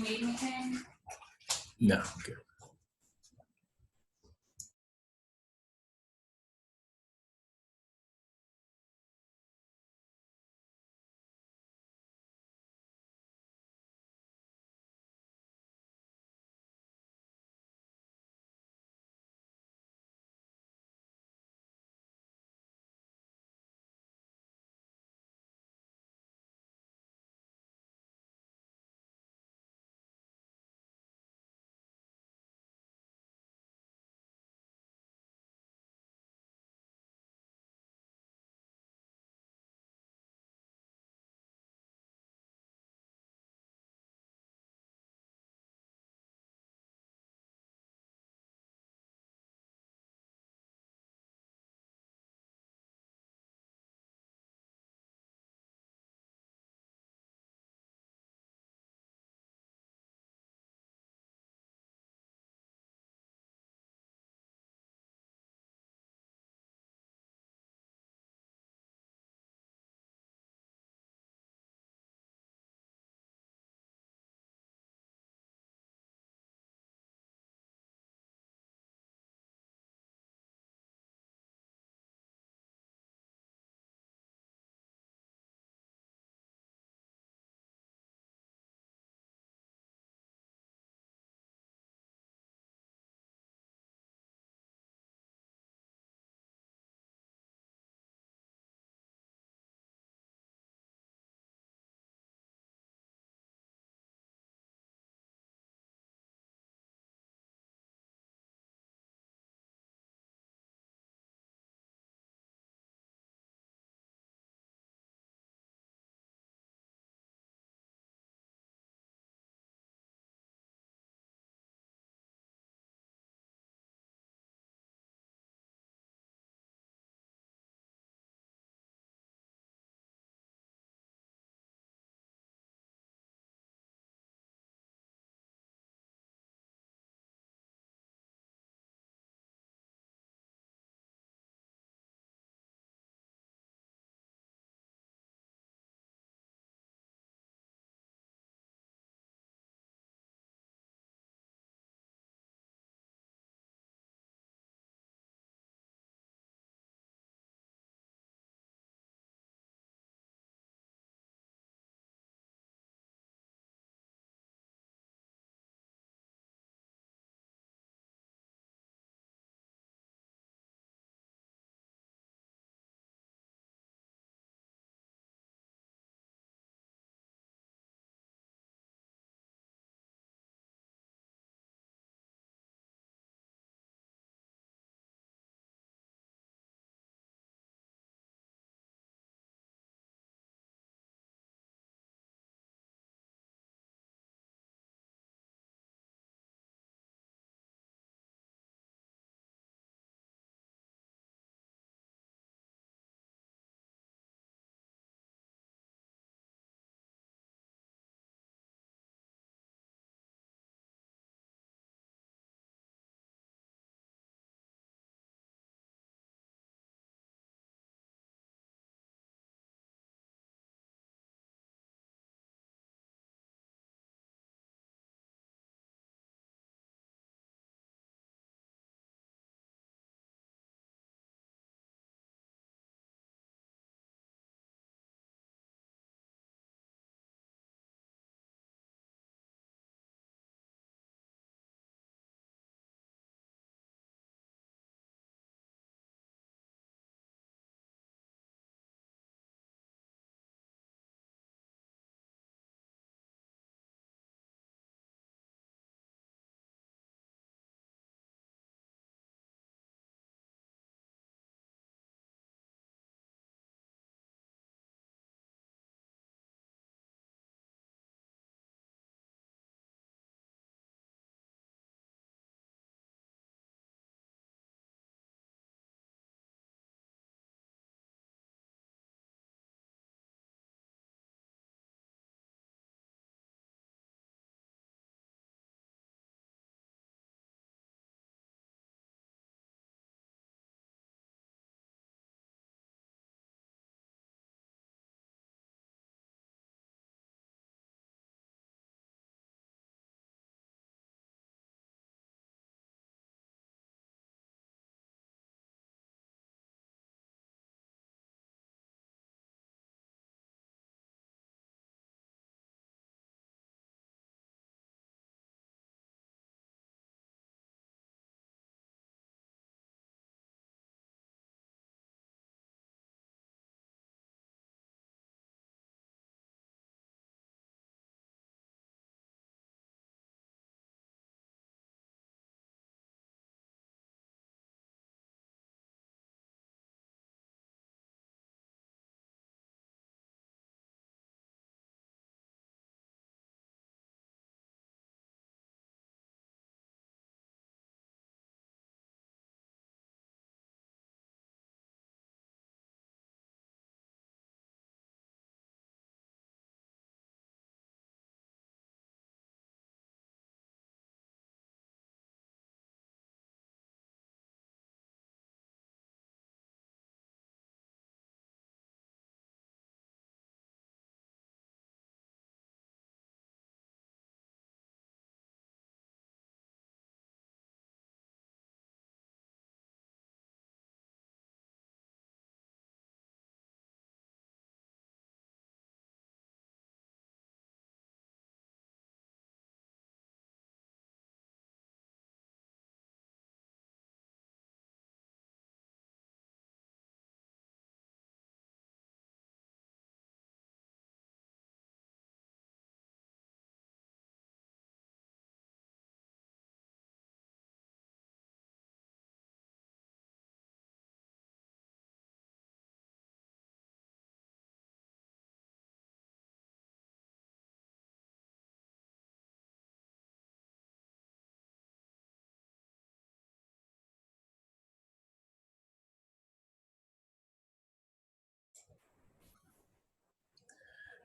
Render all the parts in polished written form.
need anything? No, good.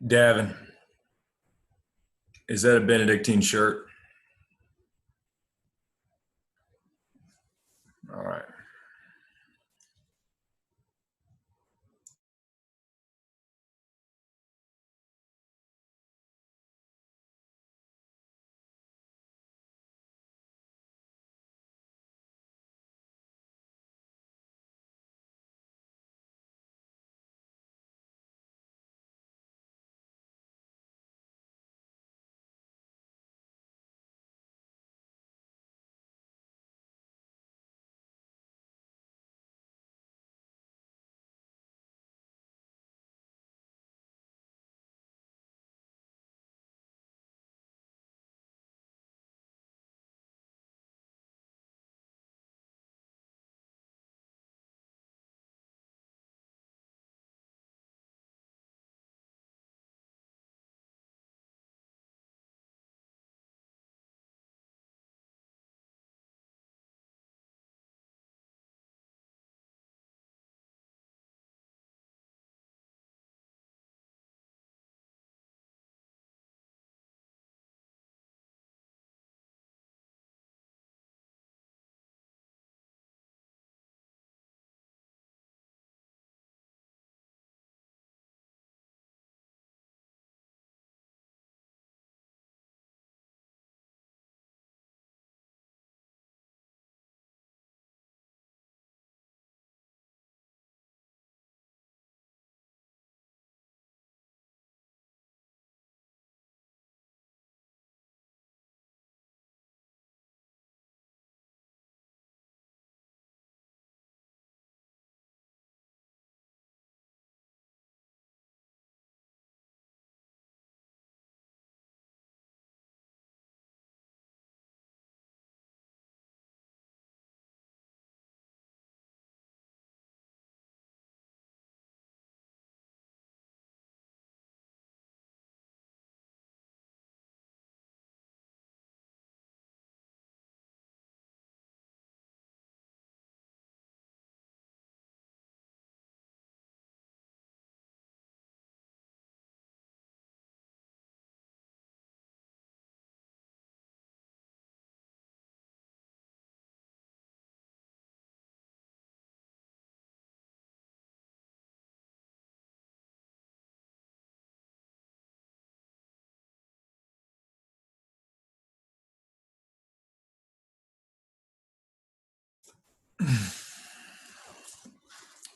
Davin, is that a Benedictine shirt? All right.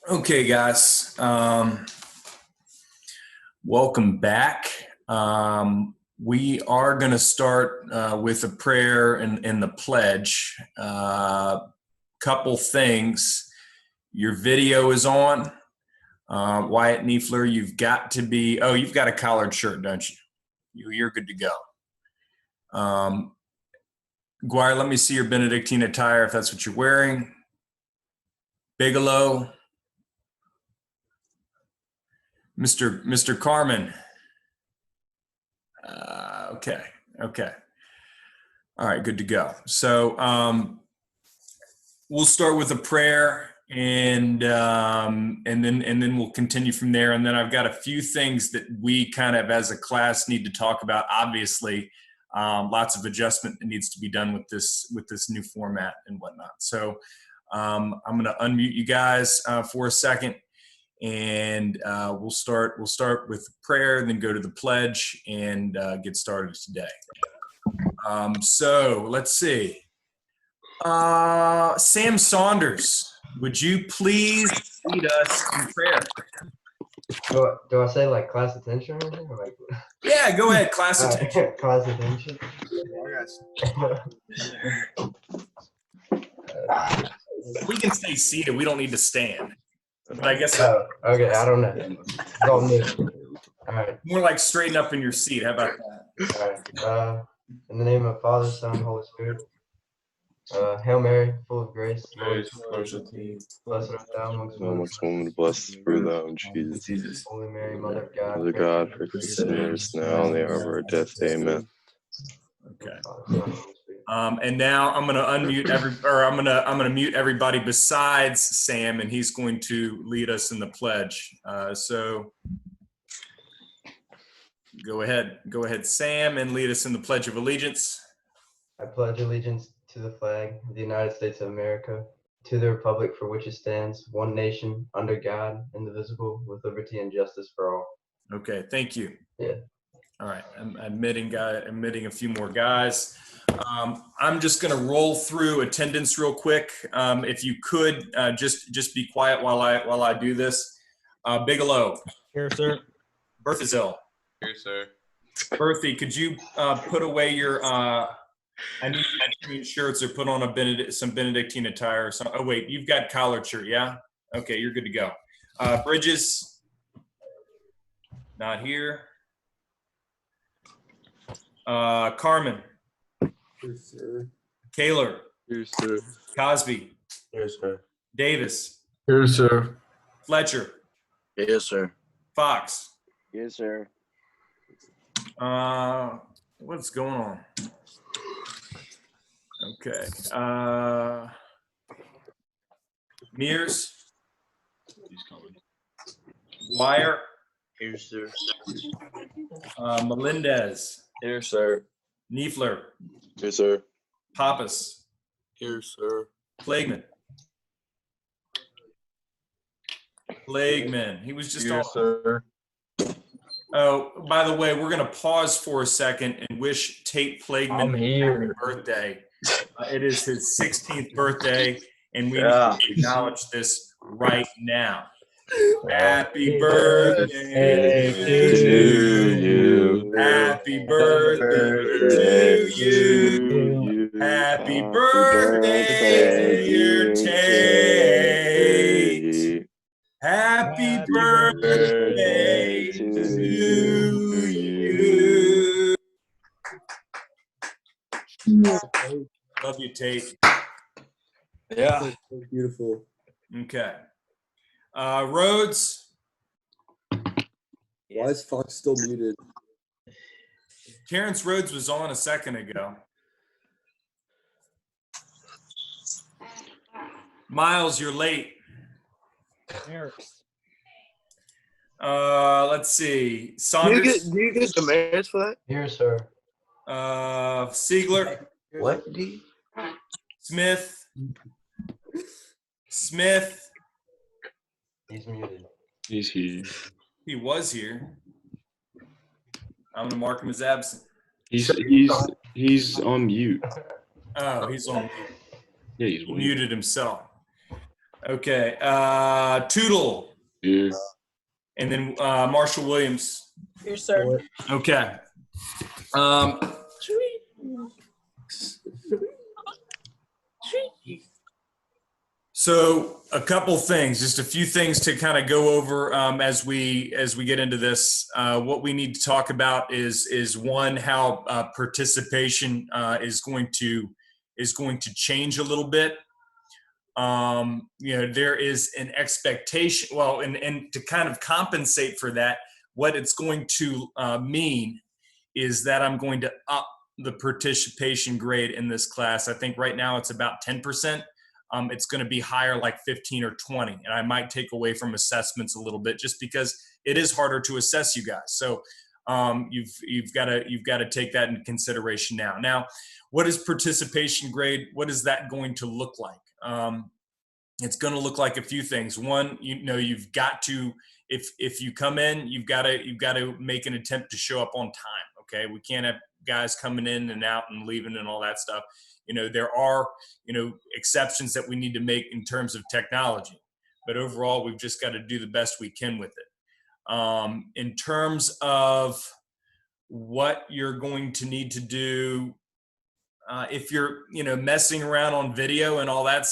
Okay, guys. Welcome back. We are going to start with a prayer and the pledge. Couple things. Your video is on. Wyatt Niefler, you've got to be, oh, you've got a collared shirt, don't you? You're good to go. Guire, let me see your Benedictine attire if that's what you're wearing. Bigelow. Mr. Carmen. Okay. All right, good to go. So we'll start with a prayer, and then we'll continue from there. And then I've got a few things that we kind of as a class need to talk about. Obviously, lots of adjustment that needs to be done with this new format and whatnot. So I'm going to unmute you guys for a second, and we'll start with prayer, then go to the pledge, and get started today. So let's see. Sam Saunders, would you please lead us in prayer? Do I say like class attention or anything? Or like... Yeah, go ahead, class attention. Class attention. We can stay seated. We don't need to stand. But I guess okay, I don't know. It's all new. All right. More like straighten up in your seat. How about that? All right. In the name of Father, Son, Holy Spirit. Hail Mary, full of grace, Lord is with thee. Blessed art thou amongst women, blessed through thou, Jesus. Holy Mary, Mother of God, Mother God, forgive sinners now and the hour of our death. Amen. Okay. And now I'm going to unmute I'm going to mute everybody besides Sam, and he's going to lead us in the pledge. So Go ahead, Sam, and lead us in the Pledge of Allegiance. I pledge allegiance to the flag of the United States of America, to the republic for which it stands, one nation, under God, indivisible, with liberty and justice for all. Okay, thank you. Yeah. All right, I'm admitting a few more guys. I'm just going to roll through attendance real quick. If you could just be quiet while I do this. Bigelow. Here, sir. Berthazell. Here, sir. Berthy, could you put away your I need green shirts or put on some Benedictine attire or something. Oh wait, you've got collared shirt, yeah? Okay, you're good to go. Bridges, not here. Carmen. Here, sir. Kaler. Here, sir. Cosby. Here, sir. Davis. Here, sir. Fletcher. Yes, sir. Fox. Yes, sir. What's going on? Okay. Mears. Wire. Here, sir. Melendez. Here, sir. Niefler. Here, sir. Pappas. Here, sir. Plagueman. Plagueman. He was just Here, on. sir. Oh, by the way, we're going to pause for a second and wish Tate Plagueman I'm here. happy birthday. It is his 16th birthday, and we Yeah. need to acknowledge this right now. Happy birthday To you. Happy birthday to you. Happy birthday, dear Tate. Happy birthday to you. Love you, Tate. Yeah. Beautiful. Okay. Rhodes. Why is Fox still muted? Terrence Rhodes was on a second ago. Miles, you're late. Let's see. Saunders. Do you get demerits for that? Here, sir. Siegler. What? Smith. He's muted. He's here. He was here. I'm gonna mark him as absent. He's on mute. Oh, he's on. Yeah, he's He muted himself. Okay. Tootle. here. And then Marshall Williams. Here, sir. Okay. So a couple things, just a few things to kind of go over as we get into this. What we need to talk about is one, how participation is going to change a little bit. There is an expectation. Well, and to kind of compensate for that, what it's going to mean is that I'm going to up the participation grade in this class. I think right now it's about 10%. It's going to be higher, like 15 or 20, and I might take away from assessments a little bit just because it is harder to assess you guys. So you've got to take that into consideration now. Now, what is participation grade? What is that going to look like? It's going to look like a few things. One, you've got to, if you come in, you've got to make an attempt to show up on time. Okay, we can't have guys coming in and out and leaving and all that stuff. There are, exceptions that we need to make in terms of technology, but overall, we've just got to do the best we can with it. In terms of what you're going to need to do, if you're, messing around on video and all that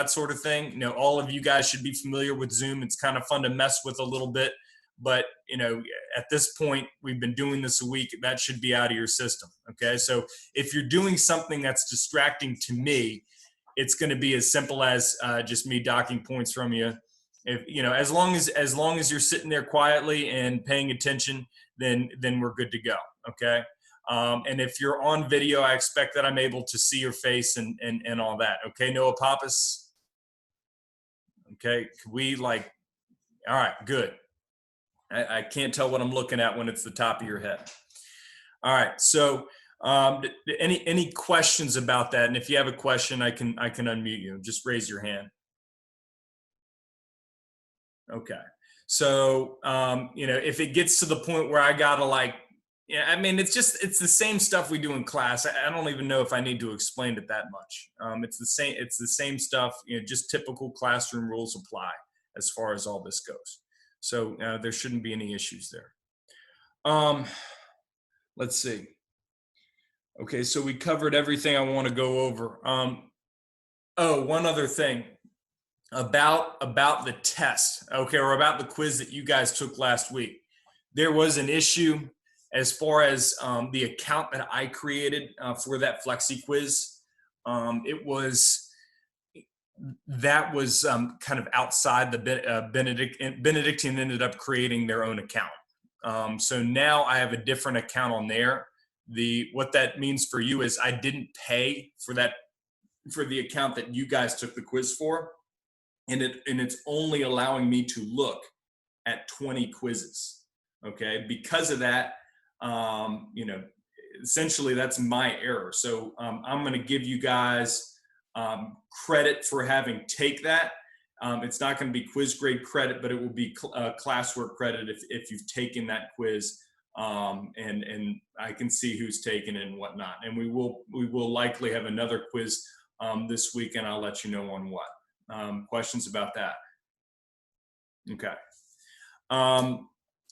sort of thing, all of you guys should be familiar with Zoom. It's kind of fun to mess with a little bit, but at this point, we've been doing this a week. That should be out of your system. Okay, so if you're doing something that's distracting to me, it's going to be as simple as just me docking points from you. If as long as you're sitting there quietly and paying attention, then we're good to go. Okay. And if you're on video, I expect that I'm able to see your face and all that. Okay, Noah Pappas. Okay, could we all right, good. I can't tell what I'm looking at when it's the top of your head. All right. So any questions about that? And if you have a question, I can unmute you. Just raise your hand. Okay. So, if it gets to the point where I gotta it's the same stuff we do in class. I don't even know if I need to explain it that much. It's the same stuff, just typical classroom rules apply as far as all this goes. So there shouldn't be any issues there. Let's see. Okay. So we covered everything I want to go over. One other thing. About the test, okay, or about the quiz that you guys took last week. There was an issue as far as the account that I created for that Flexi quiz. It was kind of outside the Benedictine ended up creating their own account. So now I have a different account on there. What that means for you is I didn't pay for the account that you guys took the quiz for. And it's only allowing me to look at 20 quizzes. Okay, because of that, essentially that's my error. So I'm going to give you guys credit for having take that. It's not going to be quiz grade credit, but it will be classwork credit if you've taken that quiz. And I can see who's taken it and whatnot. And we will likely have another quiz this week, and I'll let you know on what. Questions about that? Okay.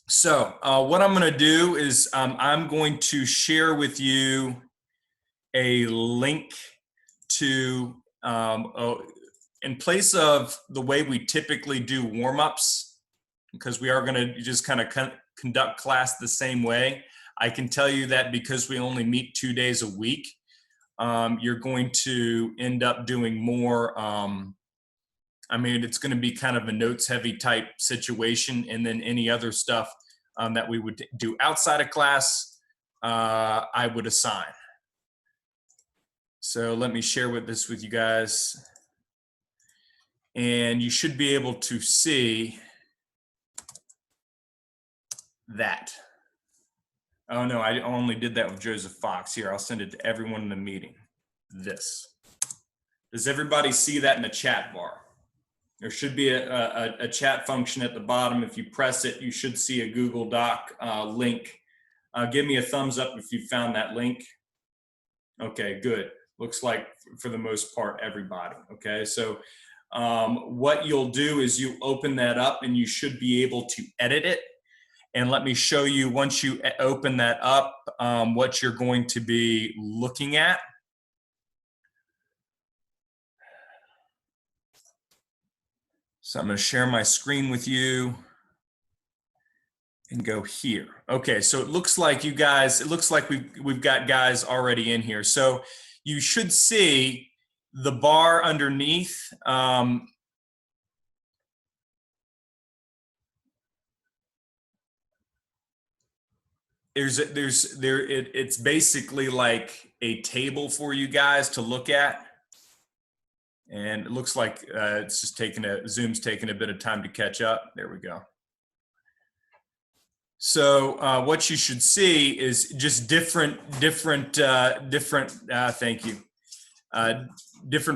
So what I'm going to do is I'm going to share with you a link to, in place of the way we typically do warm-ups, because we are going to just kind of conduct class the same way. I can tell you that because we only meet 2 days a week, you're going to end up doing more. It's going to be kind of a notes heavy type situation, and then any other stuff that we would do outside of class, I would assign. So let me share this with you guys, and you should be able to see that. Oh no, I only did that with Joseph Fox. Here, I'll send it to everyone in the meeting. This. Does everybody see that in the chat bar? There should be a chat function at the bottom. If you press it, you should see a Google Doc link. Give me a thumbs up if you found that link. Okay, good. Looks like for the most part, everybody. Okay, so what you'll do is you open that up and you should be able to edit it. And let me show you, once you open that up, what you're going to be looking at. So I'm going to share my screen with you and go here. Okay, so it looks like we've got guys already in here. So you should see the bar underneath. It's basically like a table for you guys to look at. And it looks like it's just Zoom's taking a bit of time to catch up. There we go. So what you should see is just different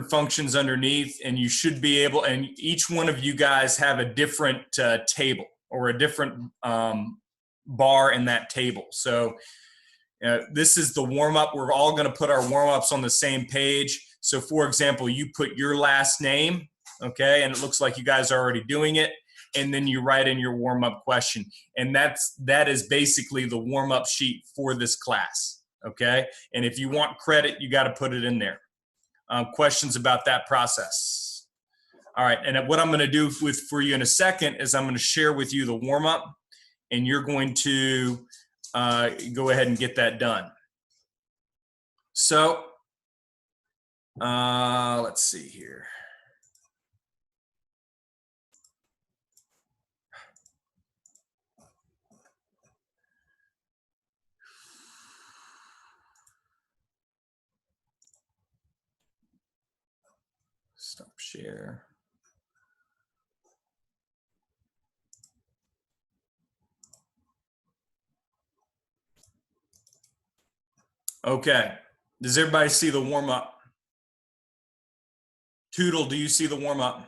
functions underneath, and you should be able, and each one of you guys have a different table or a different bar in that table. So this is the warm-up. We're all going to put our warm-ups on the same page. So for example, you put your last name, okay, and it looks like you guys are already doing it, and then you write in your warm-up question. And that is basically the warm-up sheet for this class, okay? And if you want credit, you got to put it in there. Questions about that process? All right, and what I'm going to do for you in a second is I'm going to share with you the warm-up, and you're going to go ahead and get that done. So let's see here. Stop share. Okay. Does everybody see the warm up? Tootle, do you see the warm up?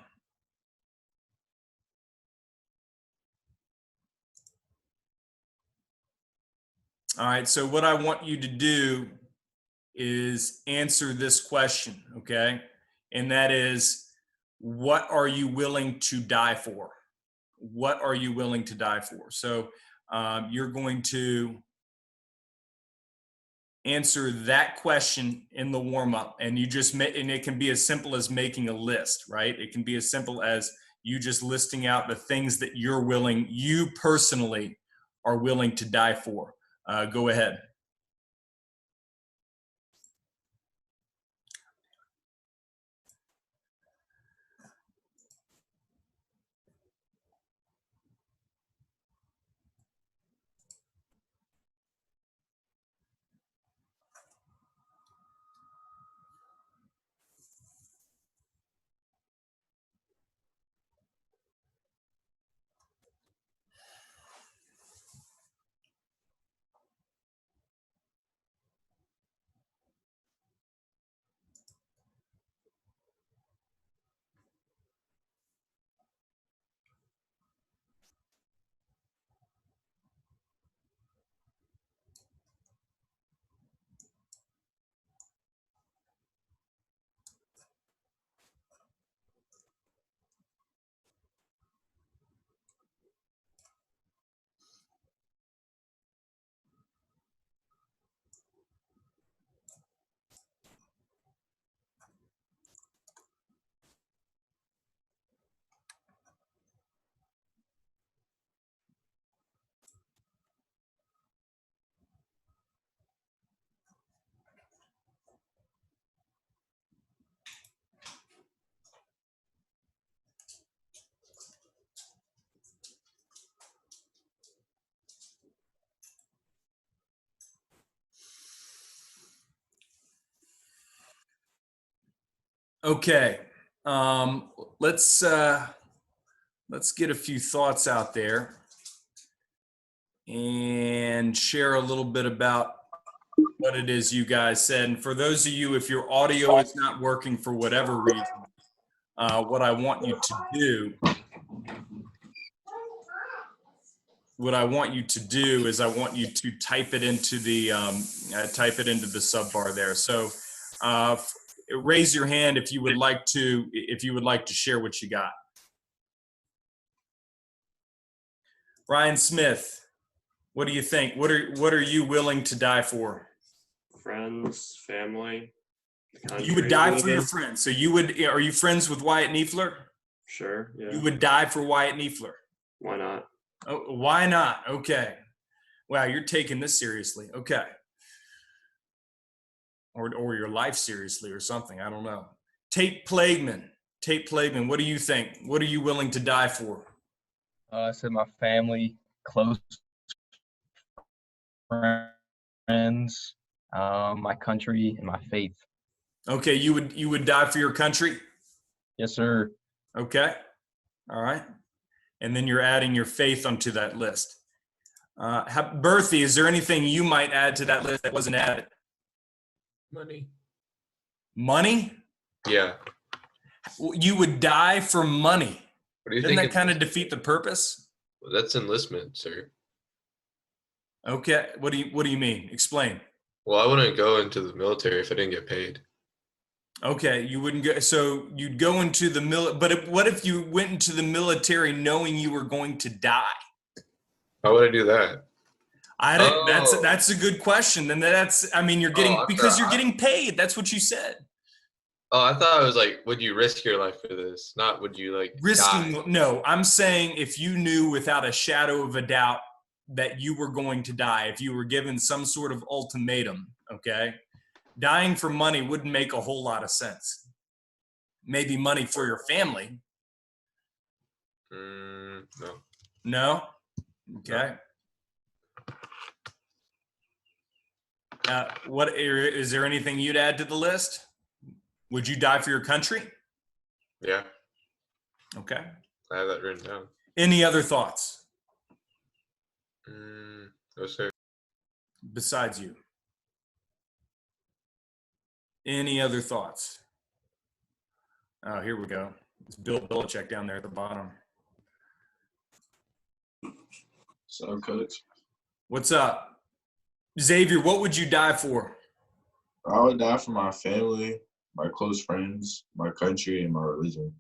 All right. So what I want you to do is answer this question. Okay. And that is, what are you willing to die for? What are you willing to die for? So you're going to answer that question in the warm up, and and it can be as simple as making a list, right? It can be as simple as you just listing out the things that you personally are willing to die for. Go ahead. Okay. Let's get a few thoughts out there and share a little bit about what it is you guys said. And for those of you, if your audio is not working for whatever reason, what I want you to do is I want you to type it into the sub bar there. So raise your hand if you would like to share what you got. Ryan Smith, what do you think? What are you willing to die for? Friends, family. You would die for your friends. So are you friends with Wyatt Niefler? Sure, yeah. You would die for Wyatt Niefler. Why not? Oh, why not? Okay. Wow, you're taking this seriously. Okay. Or your life seriously or something. I don't know. Tate Plagueman, what do you think? What are you willing to die for? I said my family, close friends, my country, and my faith. Okay, you would die for your country? Yes, sir. Okay. All right. And then you're adding your faith onto that list. Berthie, is there anything you might add to that list that wasn't added? Money. Money? Yeah. You would die for money. What do you Doesn't think? that kind of defeat the purpose? Well, that's enlistment, sir. Okay. What do you mean? Explain. Well, I wouldn't go into the military if I didn't get paid. Okay, you wouldn't go. So you'd go into the but what if you went into the military knowing you were going to die? How would I do that? I don't. That's a good question. Then you're getting because you're getting paid. That's what you said. Oh, I thought it was like, would you risk your life for this? Not would you like Risking? die? No, I'm saying if you knew without a shadow of a doubt that you were going to die, if you were given some sort of ultimatum, okay, dying for money wouldn't make a whole lot of sense. Maybe money for your family. No. No? Okay. What is there anything you'd add to the list? Would you die for your country? Yeah, Okay. I have that written down. Any other thoughts No, sir. besides you? Any other thoughts? Oh, here we go. It's Bill Belichick down there at the bottom. So, Coach, What's up? Xavier, what would you die for? I would die for my family, my close friends, my country, and my religion.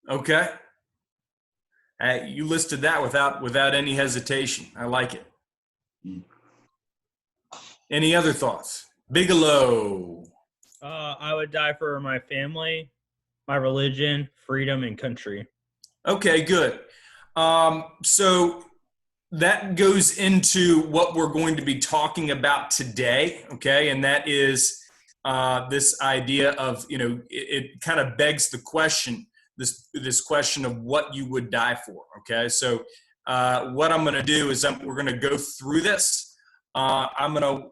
Okay. You listed that without any hesitation. I like it. Any other thoughts? Bigelow. I would die for my family, my religion, freedom, and country. Okay, good. So that goes into what we're going to be talking about today, okay? And that is this idea of, it kind of begs the question, this question of what you would die for, okay? So what I'm going to do is we're going to go through this. I'm going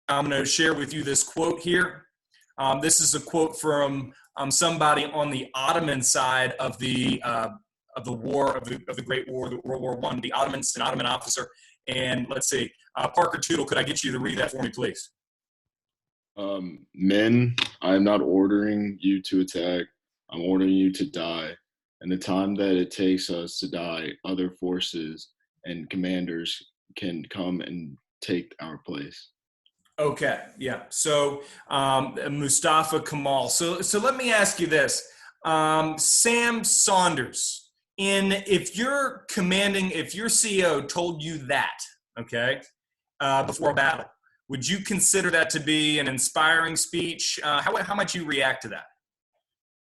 to share with you this quote here. This is a quote from somebody on the Ottoman side of the war of the Great War, the World War I. The Ottomans, an Ottoman officer, and let's see, Parker Tootle. Could I get you to read that for me, please? Men, I am not ordering you to attack. I'm ordering you to die. And the time that it takes us to die, other forces and commanders can come and take our place. Okay, yeah. So Mustafa Kemal. So let me ask you this, Sam Saunders. If your CEO told you that, okay, before a battle, would you consider that to be an inspiring speech? How might you react to that?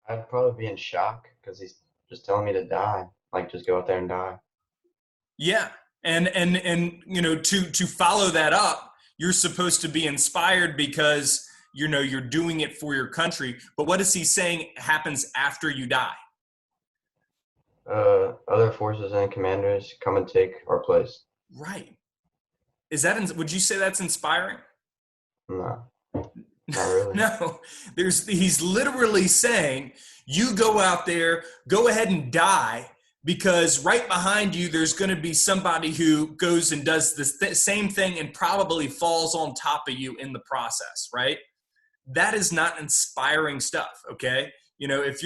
I'd probably be in shock because he's just telling me to die. Like, just go out there and die. Yeah, and to follow that up, you're supposed to be inspired because you're doing it for your country. But what is he saying happens after you die? Other forces and commanders come and take our place. Right. Would you say that's inspiring? No, not really. No, he's literally saying, you go out there, go ahead and die, because right behind you, there's going to be somebody who goes and does the same thing and probably falls on top of you in the process, right? That is not inspiring stuff, okay? If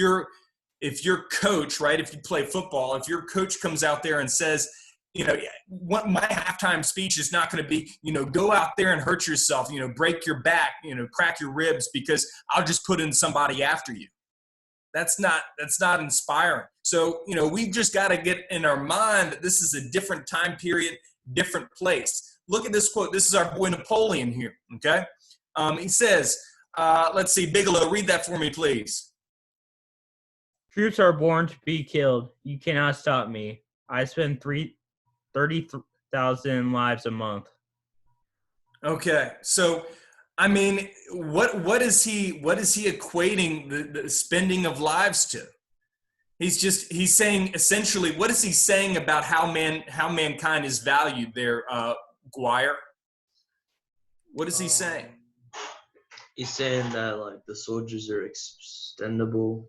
your coach, right, if you play football, if your coach comes out there and says, what my halftime speech is not going to be, go out there and hurt yourself, break your back, crack your ribs because I'll just put in somebody after you. That's not inspiring. So, we've just got to get in our mind that this is a different time period, different place. Look at this quote. This is our boy Napoleon here, okay? He says, let's see, Bigelow, read that for me, please. Troops are born to be killed. You cannot stop me. I spend 30,000 lives a month. Okay, so I mean, what is he equating the spending of lives to? He's saying essentially, what is he saying about how mankind is valued there, Guire? What is he saying? He's saying that like the soldiers are extendable,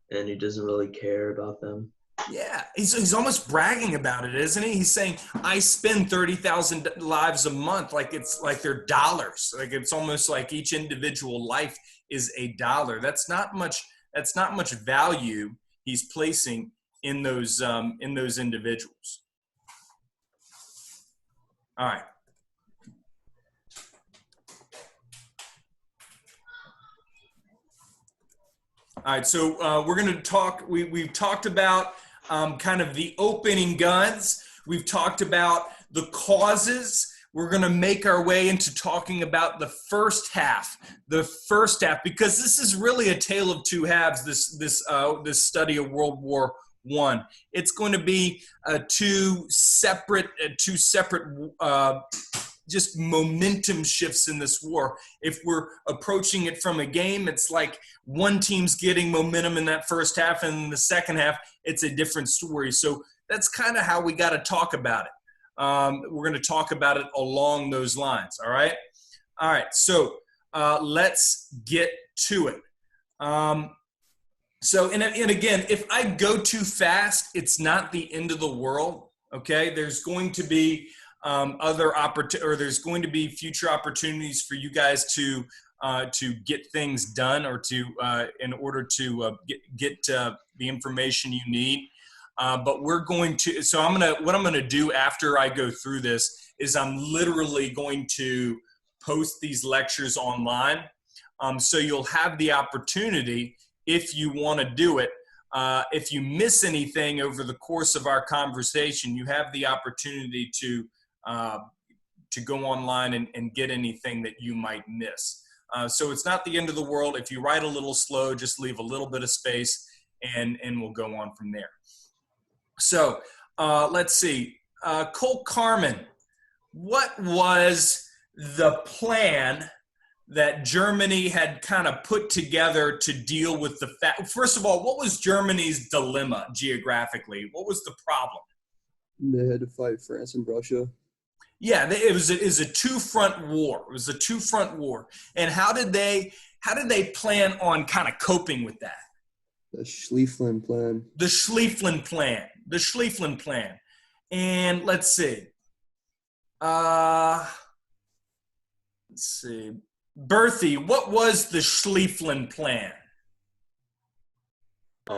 and he doesn't really care about them. Yeah, he's almost bragging about it, isn't he? He's saying, I spend 30,000 lives a month, like it's like they're dollars. Like it's almost like each individual life is $1. That's not much value he's placing in those individuals. All right. All right, so we're going to talk. We've talked about kind of the opening guns. We've talked about the causes. We're going to make our way into talking about the first half, because this is really a tale of two halves. This study of World War I. It's going to be two separate just momentum shifts in this war. If we're approaching it from a game, it's like one team's getting momentum in that first half, and in the second half, it's a different story. So that's kind of how we got to talk about it. We're going to talk about it along those lines. All right. So let's get to it. So again, if I go too fast, it's not the end of the world. Okay. There's going to be there's going to be future opportunities for you guys to to get things done or to in order to get the information you need. But we're going to. So what I'm gonna do after I go through this is I'm literally going to post these lectures online. So you'll have the opportunity, if you want to do it, if you miss anything over the course of our conversation, you have the opportunity to go online and get anything that you might miss. So it's not the end of the world. If you write a little slow, just leave a little bit of space, and we'll go on from there. So let's see. Cole Carmen, what was the plan that Germany had kind of put together to deal with the fact? First of all, what was Germany's dilemma geographically? What was the problem? They had to fight France and Russia. Yeah, it was a two-front war. It was a two-front war. And how did they plan on kind of coping with that? The Schlieffen Plan. The Schlieffen Plan. The Schlieffen Plan. And let's see. Berthie, what was the Schlieffen Plan? I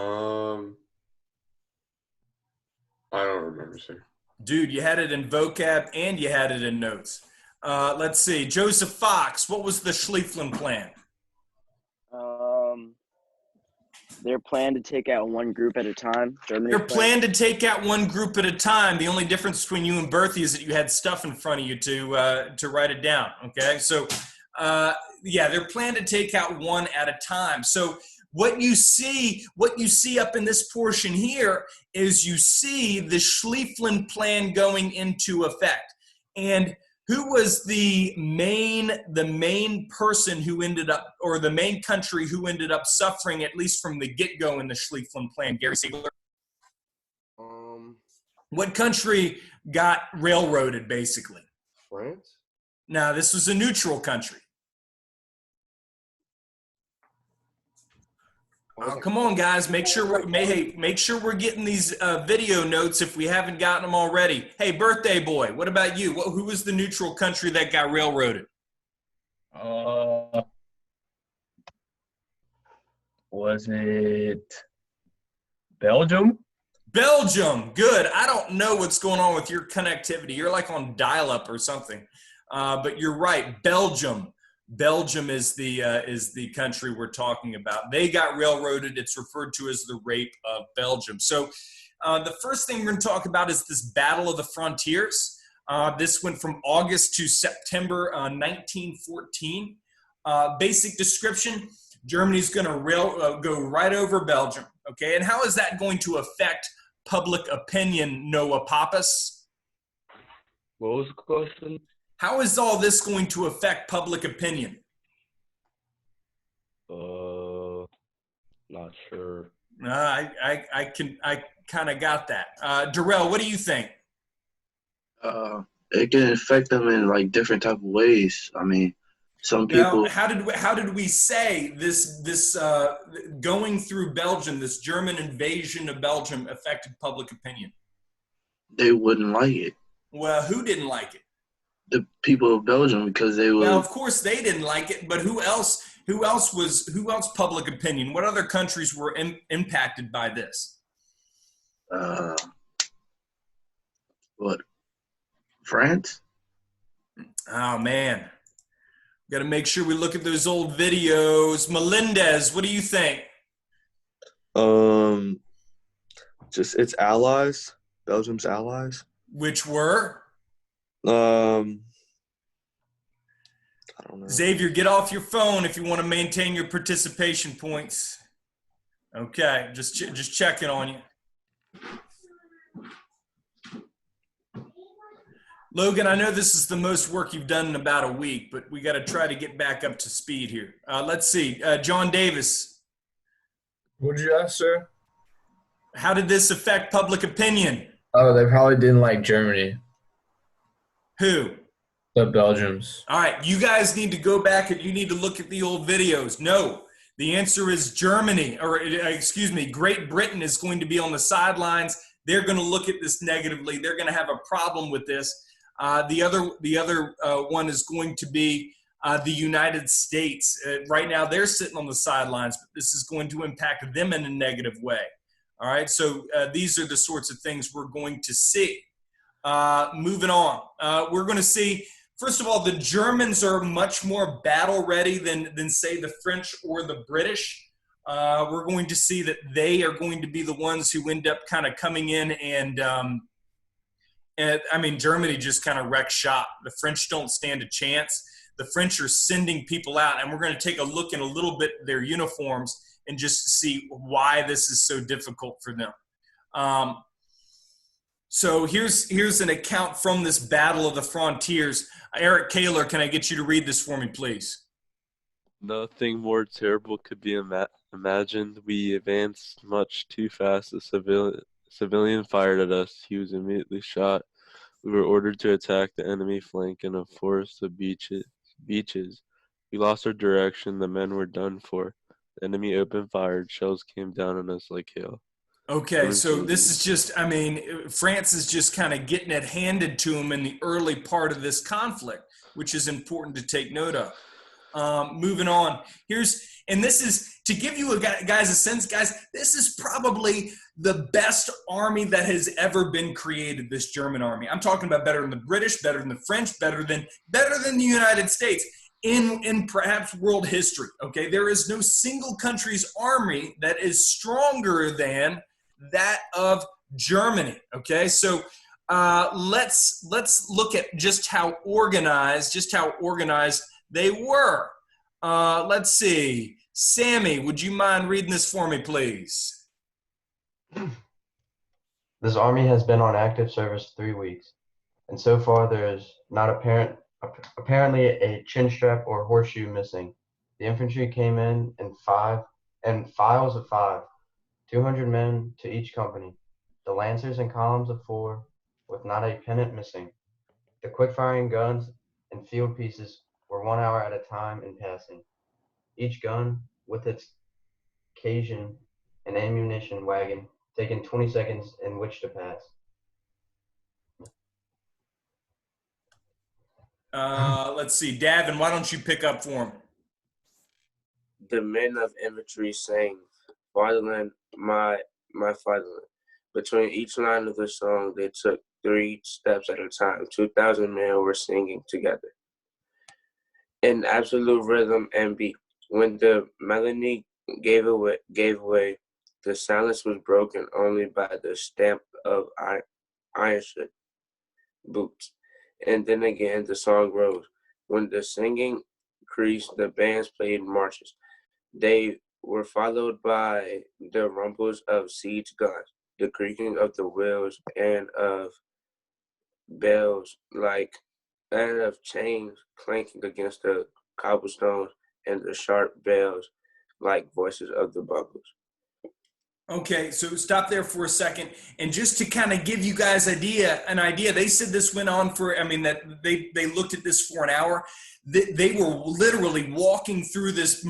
don't remember, sir. Dude, you had it in vocab and you had it in notes. Let's see. Joseph Fox, what was the Schlieffen Plan? Their plan to take out one group at a time. Their plan to take out one group at a time. The only difference between you and Berthie is that you had stuff in front of you to write it down. Okay, so their plan to take out one at a time. So what you see up in this portion here is you see the Schlieffen Plan going into effect. And who was the main person who ended up, or the main country who ended up suffering, at least from the get-go in the Schlieffen Plan? Gary Siegler? What country got railroaded, basically? France? No, this was a neutral country. Oh, come on, guys! Make sure we're getting these video notes if we haven't gotten them already. Hey, birthday boy, what about you? Who was the neutral country that got railroaded? Was it Belgium? Belgium. Good. I don't know what's going on with your connectivity. You're like on dial-up or something, but you're right. Belgium. Belgium is the country we're talking about. They got railroaded. It's referred to as the Rape of Belgium. So the first thing we're going to talk about is this Battle of the Frontiers. This went from August to September 1914. Basic description, Germany's going to go right over Belgium. Okay, and how is that going to affect public opinion, Noah Pappas? What was the question? How is all this going to affect public opinion? Not sure. I kind of got that. Darrell, what do you think? It can affect them in like different type of ways. I mean, some people. Now, how did we say this going through Belgium, this German invasion of Belgium affected public opinion? They wouldn't like it. Well, who didn't like it? The people of Belgium, because they were. Well, of course they didn't like it, but who else public opinion? What other countries were impacted by this? What? France? Oh man. Got to make sure we look at those old videos. Melendez, what do you think? Just its allies, Belgium's allies. Which were? I don't know. Xavier, get off your phone if you want to maintain your participation points. Okay, just checking on you. Logan, I know this is the most work you've done in about a week, but we got to try to get back up to speed here. Let's see. John Davis. What did you ask, sir? How did this affect public opinion? Oh, they probably didn't like Germany. Who? The Belgians. All right, you guys need to go back and you need to look at the old videos. No, the answer is Germany, or excuse me, Great Britain is going to be on the sidelines. They're going to look at this negatively. They're going to have a problem with this. The other one is going to be the United States. Right now, they're sitting on the sidelines, but this is going to impact them in a negative way. All right, so these are the sorts of things we're going to see. Moving on, we're going to see, first of all, the Germans are much more battle ready than say, the French or the British. We're going to see that they are going to be the ones who end up kind of coming in and I mean, Germany just kind of wrecked shop. The French don't stand a chance. The French are sending people out, and we're going to take a look in a little bit at their uniforms and just see why this is so difficult for them. So here's an account from this Battle of the Frontiers. Eric Kaler, can I get you to read this for me, please? Nothing more terrible could be imagined. We advanced much too fast. A civilian fired at us. He was immediately shot. We were ordered to attack the enemy flank in a forest of beaches. We lost our direction. The men were done for. The enemy opened fire. Shells came down on us like hail. Okay, so this is just, I mean, France is just kind of getting it handed to them in the early part of this conflict, which is important to take note of. Moving on, and this is to give you guys a sense, guys, this is probably the best army that has ever been created, this German army. I'm talking about better than the British, better than the French, better than the United States in perhaps world history. Okay, there is no single country's army that is stronger than that of Germany. Okay, so let's look at just how organized they were. Let's see. Sammy, would you mind reading this for me, please? This army has been on active service 3 weeks, and so far there is not apparently a chin strap or horseshoe missing. The infantry came in files of 5, 200 men to each company. The lancers in columns of 4, with not a pennant missing. The quick-firing guns and field pieces were 1 hour at a time in passing. Each gun, with its caisson and ammunition wagon, taking 20 seconds in which to pass. Let's see. Davin, why don't you pick up for him? The men of infantry sang, "Fatherland, my fatherland." Between each line of the song, they took 3 steps at a time. 2,000 men were singing together in absolute rhythm and beat. When the melody gave way, the silence was broken only by the stamp of iron boots. And then again, the song rose. When the singing increased, the bands played marches. They were followed by the rumbles of siege guns, the creaking of the wheels and of bells and of chains clanking against the cobblestones, and the sharp bells like voices of the buckles. Okay, so stop there for a second. And just to kind of give you guys an idea, they said this went on for, that they looked at this for an hour. They were literally marching through this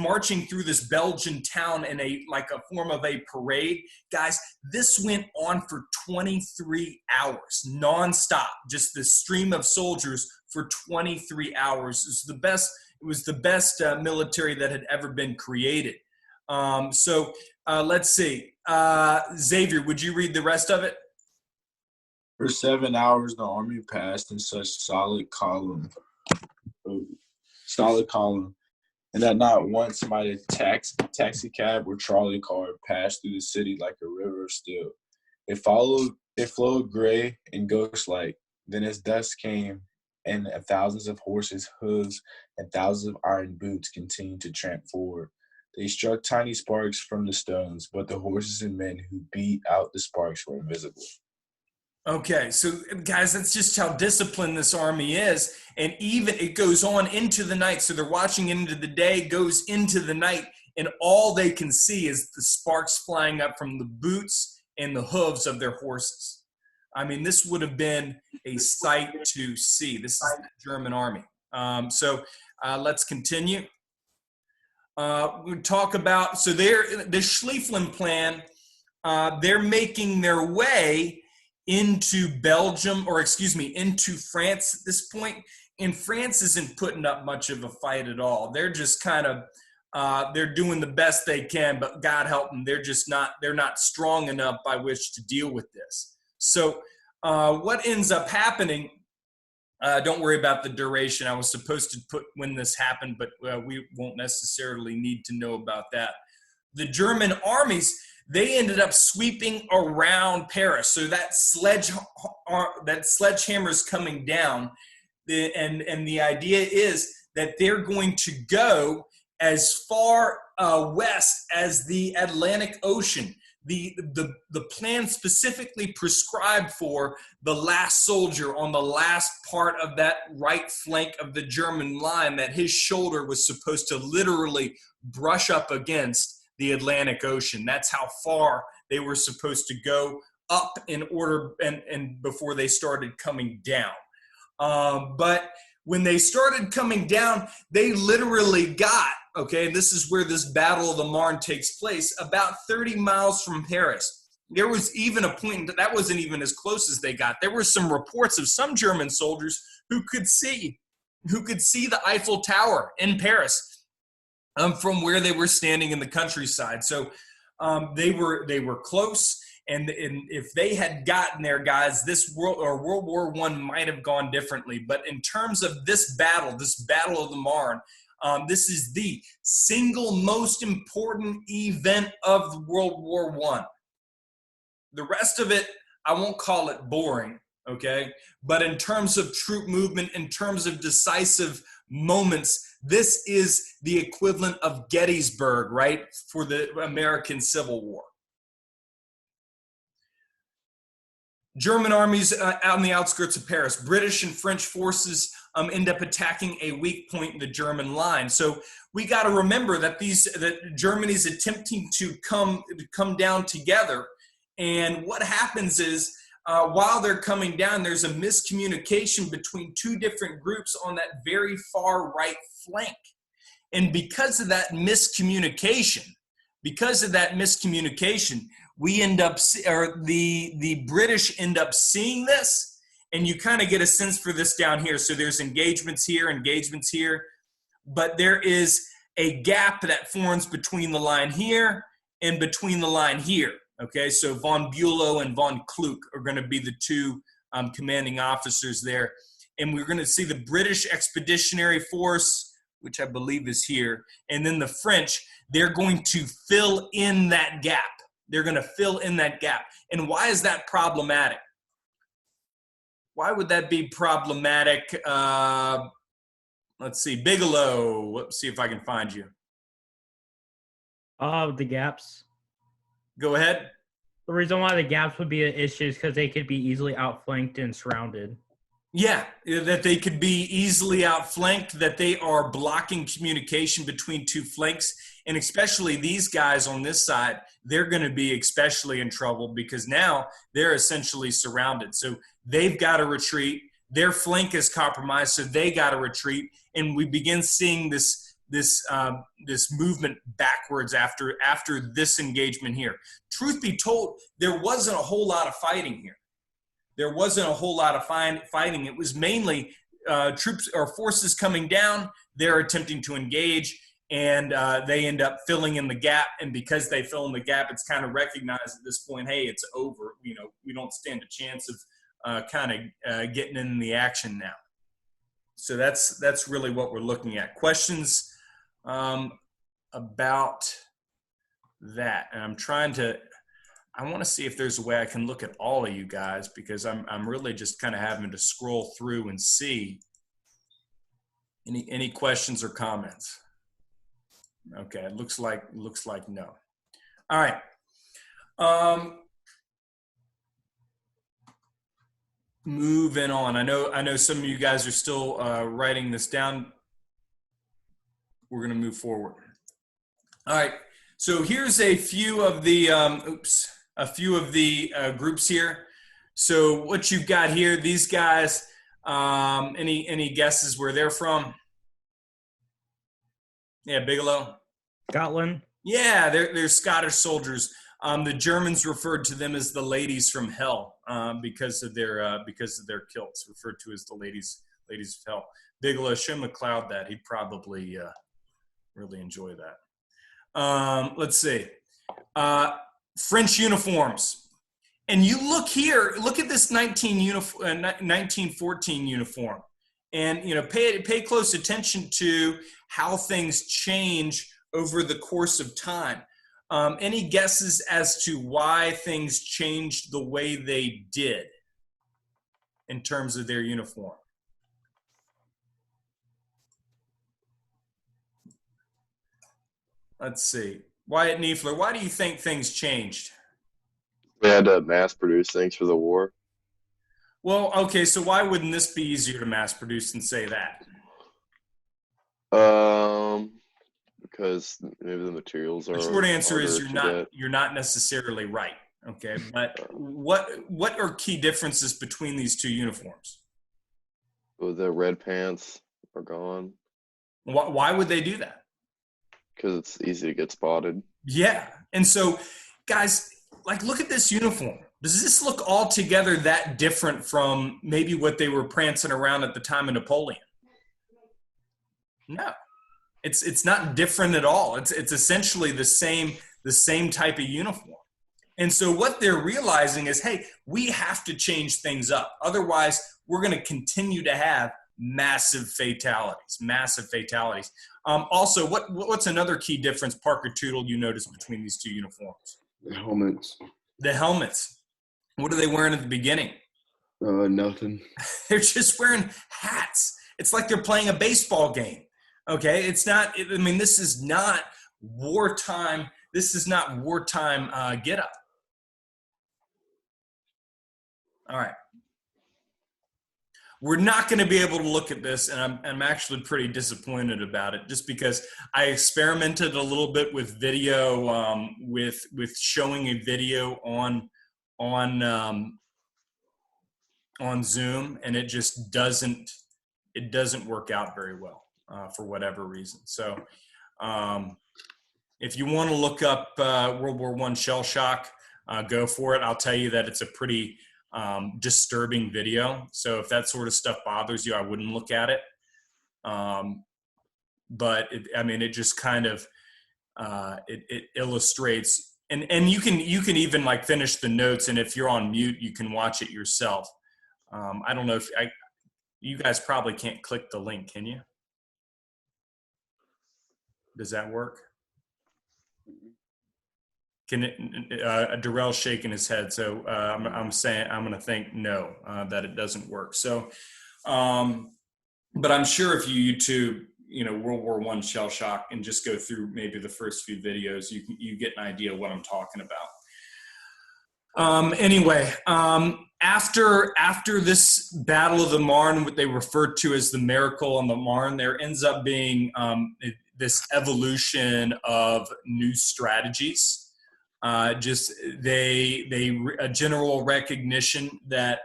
Belgian town in a form of a parade. Guys, this went on for 23 hours, nonstop, just this stream of soldiers for 23 hours. It was the best military that had ever been created. Let's see. Xavier, would you read the rest of it? For 7 hours, the army passed in such solid column, and that not once might a taxi cab or trolley car pass through the city like a river of steel. It flowed gray and ghost-like. Then as dusk came, and thousands of horses' hooves and thousands of iron boots continued to tramp forward. They struck tiny sparks from the stones, but the horses and men who beat out the sparks were invisible. Okay, so guys, that's just how disciplined this army is. And even it goes on into the night. So they're watching into the day, goes into the night, and all they can see is the sparks flying up from the boots and the hooves of their horses. This would have been a sight to see. This is the German army. Let's continue. We talk about, the Schlieffen plan, they're making their way into France at this point. And France isn't putting up much of a fight at all. They're just kind of they're doing the best they can, but God help them, they're not strong enough by which to deal with this. So what ends up happening, don't worry about the duration. I was supposed to put when this happened, but we won't necessarily need to know about that. The German armies, they ended up sweeping around Paris. So that sledgehammer is coming down. And the idea is that they're going to go as far west as the Atlantic Ocean. The plan specifically prescribed for the last soldier on the last part of that right flank of the German line, that his shoulder was supposed to literally brush up against the Atlantic Ocean. That's how far they were supposed to go up in order and before they started coming down. But when they started coming down, they literally got, okay, this is where this Battle of the Marne takes place, about 30 miles from Paris. There was even a point that wasn't even as close as they got. There were some reports of some German soldiers who could see the Eiffel Tower in Paris from where they were standing in the countryside. So they were close. And if they had gotten there, guys, World War I might have gone differently. But in terms of this Battle of the Marne, this is the single most important event of World War I. The rest of it, I won't call it boring, okay? But in terms of troop movement, in terms of decisive moments, this is the equivalent of Gettysburg, right, for the American Civil War. German armies out on the outskirts of Paris. British and French forces end up attacking a weak point in the German line. So we got to remember that Germany's attempting to come down together. And what happens is while they're coming down, there's a miscommunication between two different groups on that very far right flank. And because of that miscommunication, we end up, or the British end up seeing this, and you kind of get a sense for this down here. So there's engagements here, but there is a gap that forms between the line here and between the line here. Okay, so von Bülow and von Kluck are going to be the two commanding officers there. And we're going to see the British Expeditionary Force, which I believe is here, and then the French, they're going to fill in that gap. And why is that problematic? Why would that be problematic? Let's see, Bigelow. Let's see if I can find you. The gaps. Go ahead. The reason why the gaps would be an issue is because they could be easily outflanked and surrounded. Yeah, that they could be easily outflanked, that they are blocking communication between two flanks, and especially these guys on this side, they're going to be especially in trouble because now they're essentially surrounded. So they've got to retreat. Their flank is compromised, so they got to retreat, and we begin seeing this movement backwards after this engagement here. Truth be told, there wasn't a whole lot of fighting here. There wasn't a whole lot of fighting. It was mainly troops or forces coming down. They're attempting to engage, and they end up filling in the gap. And because they fill in the gap, it's kind of recognized at this point, hey, it's over. You know, we don't stand a chance of getting in the action now. So that's really what we're looking at. Questions about that? And I want to see if there's a way I can look at all of you guys, because I'm really just kind of having to scroll through and see any questions or comments. Okay, it looks like no. All right. Moving on. I know some of you guys are still writing this down. We're going to move forward. All right. So here's a few of the groups here. So what you've got here, these guys, any guesses where they're from? Yeah, Bigelow. Scotland. Yeah, they're Scottish soldiers. The Germans referred to them as the ladies from hell because of their kilts, referred to as the ladies Ladies of Hell. Bigelow, show McLeod that. He'd probably really enjoy that. Let's see. French uniforms. And you look here, look at this 1914 uniform. And, pay close attention to how things change over the course of time. Any guesses as to why things changed the way they did in terms of their uniform? Let's see. Wyatt Niefler, why do you think things changed? They had to mass produce things for the war. Well, okay, so why wouldn't this be easier to mass produce than say that? Because maybe the materials are. The short answer is harder you're not necessarily right. Okay, but what are key differences between these two uniforms? Well, the red pants are gone. Why would they do that? Because it's easy to get spotted. Yeah, and so, guys, look at this uniform. Does this look altogether that different from maybe what they were prancing around at the time of Napoleon? No, it's not different at all. It's essentially the same type of uniform. And so what they're realizing is, hey, we have to change things up. Otherwise, we're going to continue to have massive fatalities. Also, what's another key difference, Parker Tootle, you notice between these two uniforms? The helmets. The helmets. What are they wearing at the beginning? Nothing. They're just wearing hats. It's like they're playing a baseball game. Okay, it's not. I mean, this is not wartime. This is not wartime get up. All right. We're not going to be able to look at this, and I'm actually pretty disappointed about it, just because I experimented a little bit with video, with showing a video on Zoom, and it just doesn't work out very well for whatever reason. So if you want to look up World War I shell shock, go for it. I'll tell you that it's a pretty disturbing video. So if that sort of stuff bothers you, I wouldn't look at it. But it just kind of it illustrates, and you can even finish the notes, and if you're on mute, you can watch it yourself. I don't know if you guys probably can't click the link, can you? Does that work? Can it? Darrell's shaking his head, so I'm going to think no, that it doesn't work. So, but I'm sure if you YouTube, World War I shell shock and just go through maybe the first few videos, you get an idea of what I'm talking about. Anyway, after this Battle of the Marne, what they referred to as the Miracle on the Marne, there ends up being this evolution of new strategies. A general recognition that,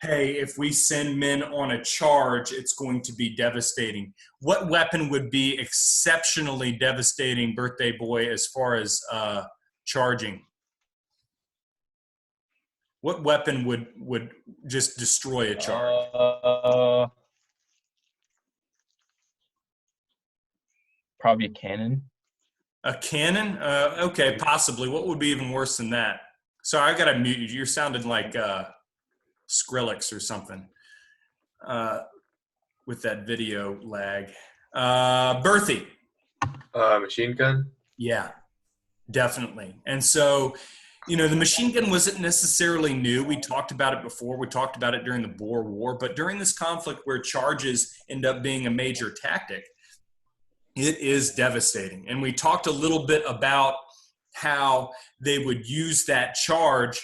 hey, if we send men on a charge, it's going to be devastating. What weapon would be exceptionally devastating, birthday boy, as far as charging? What weapon would just destroy a charge? Probably a cannon. A cannon? Okay, possibly. What would be even worse than that? Sorry, I got to mute you. You're sounding like Skrillex or something with that video lag. Berthie. Machine gun? Yeah, definitely. And so, the machine gun wasn't necessarily new. We talked about it before. We talked about it during the Boer War. But during this conflict where charges end up being a major tactic, it is devastating. And we talked a little bit about how they would use that charge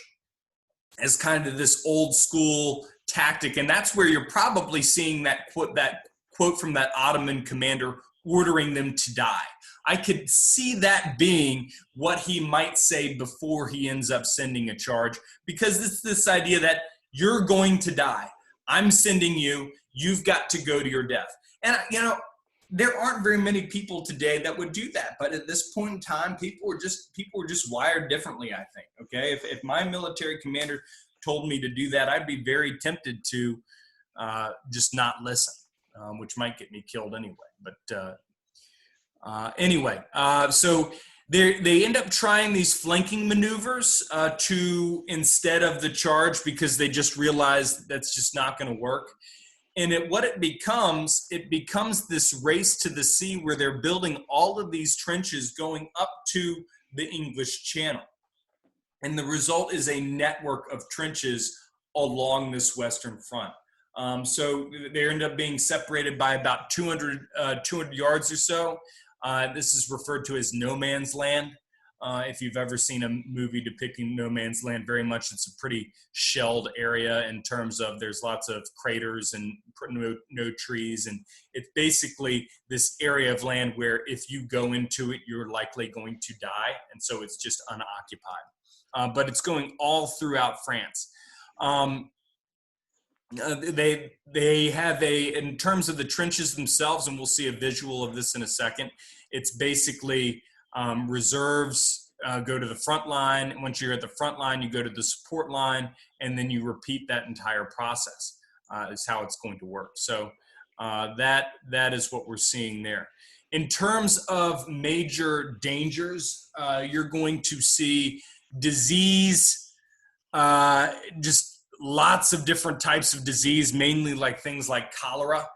as kind of this old school tactic. And that's where you're probably seeing that quote from that Ottoman commander ordering them to die. I could see that being what he might say before he ends up sending a charge, because it's this idea that you're going to die. I'm sending you. You've got to go to your death. And, there aren't very many people today that would do that. But at this point in time, people were just wired differently, I think. Okay, if my military commander told me to do that, I'd be very tempted to just not listen, which might get me killed anyway. But anyway, so they end up trying these flanking maneuvers to instead of the charge because they just realize that's just not going to work. And it becomes this race to the sea where they're building all of these trenches going up to the English Channel. And the result is a network of trenches along this western front. So they end up being separated by about 200 yards or so. This is referred to as no man's land. If you've ever seen a movie depicting no man's land, very much it's a pretty shelled area in terms of there's lots of craters and no trees. And it's basically this area of land where if you go into it, you're likely going to die. And so it's just unoccupied. But it's going all throughout France. They have in terms of the trenches themselves, and we'll see a visual of this in a second, it's basically reserves go to the front line. Once you're at the front line, you go to the support line, and then you repeat that entire process is how it's going to work. So that is what we're seeing there. In terms of major dangers, you're going to see disease, just lots of different types of disease, mainly like things like cholera.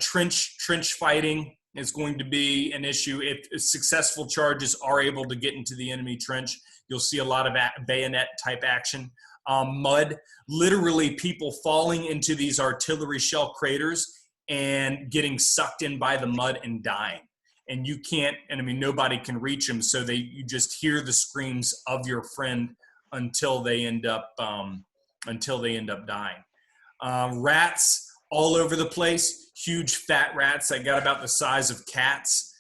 Trench fighting is going to be an issue. If successful charges are able to get into the enemy trench, you'll see a lot of bayonet type action. Mud, literally people falling into these artillery shell craters and getting sucked in by the mud and dying. And you can't, and I mean, nobody can reach them. So you just hear the screams of your friend until they end up dying. Rats all over the place, huge fat rats that got about the size of cats.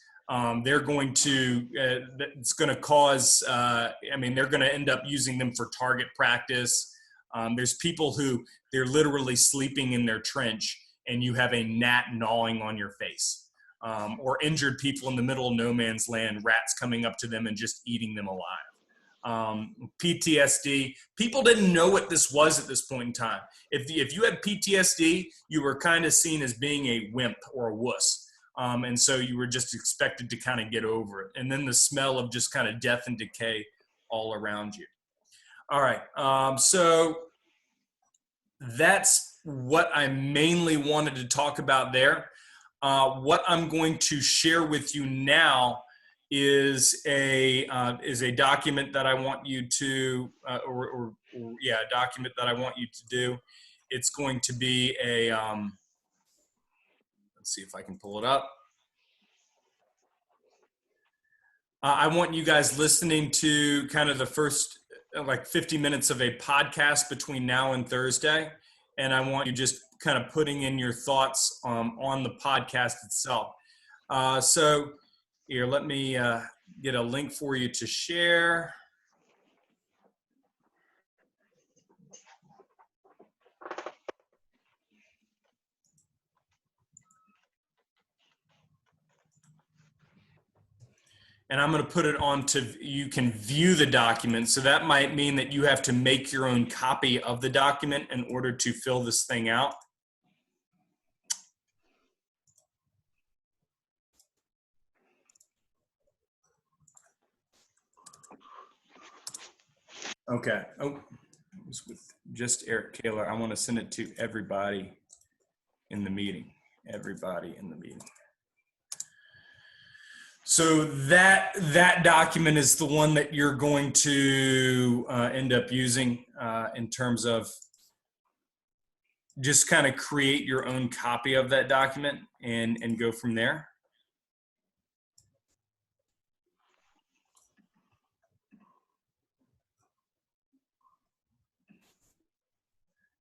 They're going to, it's going to cause, they're going to end up using them for target practice. There's people who they're literally sleeping in their trench and you have a gnat gnawing on your face. Or injured people in the middle of no man's land, rats coming up to them and just eating them alive. PTSD, people didn't know what this was at this point in time. If you had PTSD, you were kind of seen as being a wimp or a wuss. And so you were just expected to kind of get over it. And then the smell of just kind of death and decay all around you. All right, so that's what I mainly wanted to talk about there. What I'm going to share with you now is a document that I want you to, a document that I want you to do. It's going to be a, let's see if I can pull it up. I want you guys listening to kind of the first like 50 minutes of a podcast between now and Thursday. And I want you just kind of putting in your thoughts on the podcast itself. So here, let me get a link for you to share. And I'm going to put it on to, you can view the document. So that might mean that you have to make your own copy of the document in order to fill this thing out. Okay. Oh, it was with just Eric Kaler. I want to send it to everybody in the meeting. Everybody in the meeting. So that document is the one that you're going to end up using in terms of just kind of create your own copy of that document and go from there.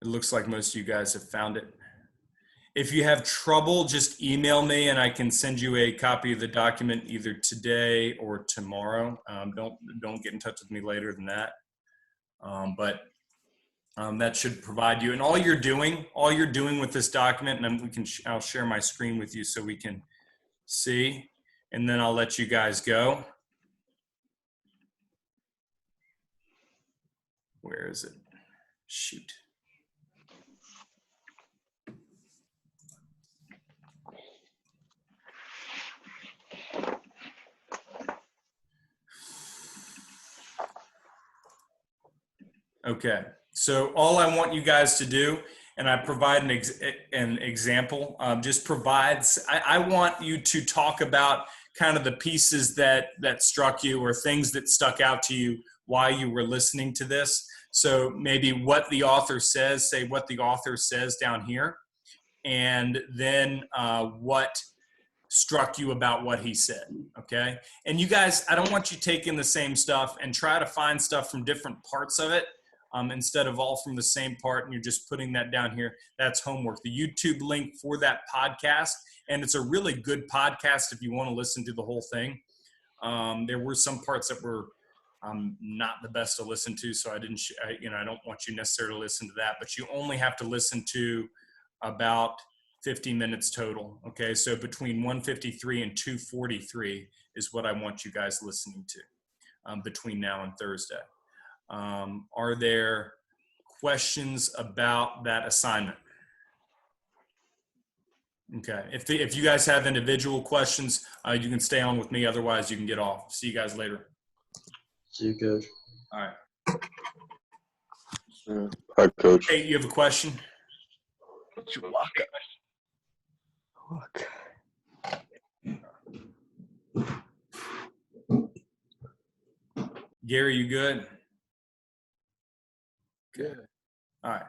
It looks like most of you guys have found it. If you have trouble, just email me and I can send you a copy of the document either today or tomorrow. Don't get in touch with me later than that. But that should provide you. And all you're doing with this document, and I'll share my screen with you so we can see, and then I'll let you guys go. Where is it? Shoot. Okay. So all I want you guys to do, and I provide an example, just provides, I want you to talk about kind of the pieces that struck you or things that stuck out to you while you were listening to this. So maybe what the author says, say what the author says down here, and then what struck you about what he said, okay? And you guys, I don't want you taking the same stuff and try to find stuff from different parts of it instead of all from the same part, and you're just putting that down here. That's homework. The YouTube link for that podcast, and it's a really good podcast if you want to listen to the whole thing. There were some parts that were not the best to listen to, so I didn't, I don't want you necessarily to listen to that, but you only have to listen to about 50 minutes total. Okay, so between 153 and 243 is what I want you guys listening to between now and Thursday. Are there questions about that assignment? Okay, if you guys have individual questions, you can stay on with me. Otherwise, you can get off. See you guys later. See you, Coach. All right. Hi, Coach. Hey, you have a question? Gary, you good? Good. All right.